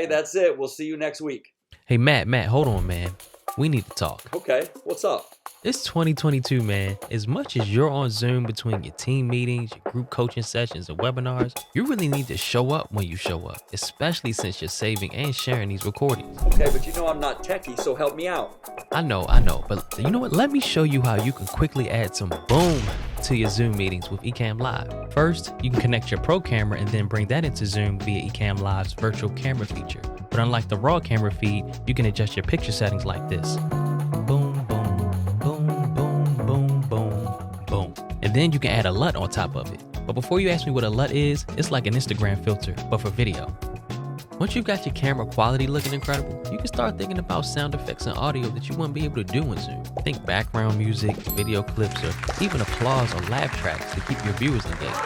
Hey, that's it. We'll see you next week. Hey, Matt, hold on, man. We need to talk. Okay, what's up? It's 2022, man. As much as you're on Zoom between your team meetings, your group coaching sessions, and webinars, you really need to show up when you show up, especially since you're saving and sharing these recordings. Okay, but you know I'm not techie, so help me out. I know, but you know what? Let me show you how you can quickly add some boom to your Zoom meetings with Ecamm Live. First, you can connect your pro camera and then bring that into Zoom via Ecamm Live's virtual camera feature. But unlike the raw camera feed, you can adjust your picture settings like this. Boom, boom, boom, boom, boom, boom, boom. And then you can add a LUT on top of it. But before you ask me what a LUT is, it's like an Instagram filter, but for video. Once you've got your camera quality looking incredible, you can start thinking about sound effects and audio that you wouldn't be able to do in Zoom. Think background music, video clips, or even applause or laugh tracks to keep your viewers engaged.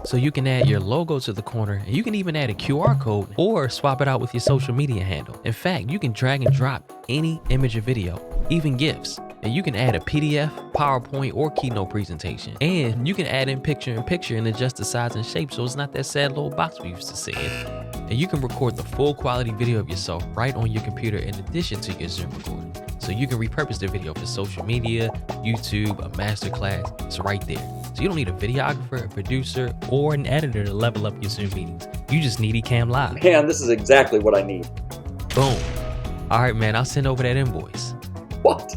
So you can add your logo to the corner, and you can even add a QR code or swap it out with your social media handle. In fact, you can drag and drop any image or video, even GIFs. And you can add a PDF, PowerPoint, or Keynote presentation. And you can add in picture-in-picture and adjust the size and shape so it's not that sad little box we used to see in. And you can record the full quality video of yourself right on your computer in addition to your Zoom recording. So you can repurpose the video for social media, YouTube, a masterclass. It's right there. So you don't need a videographer, a producer, or an editor to level up your Zoom meetings. You just need Ecamm Live. Man, this is exactly what I need. Boom. All right, man, I'll send over that invoice. What?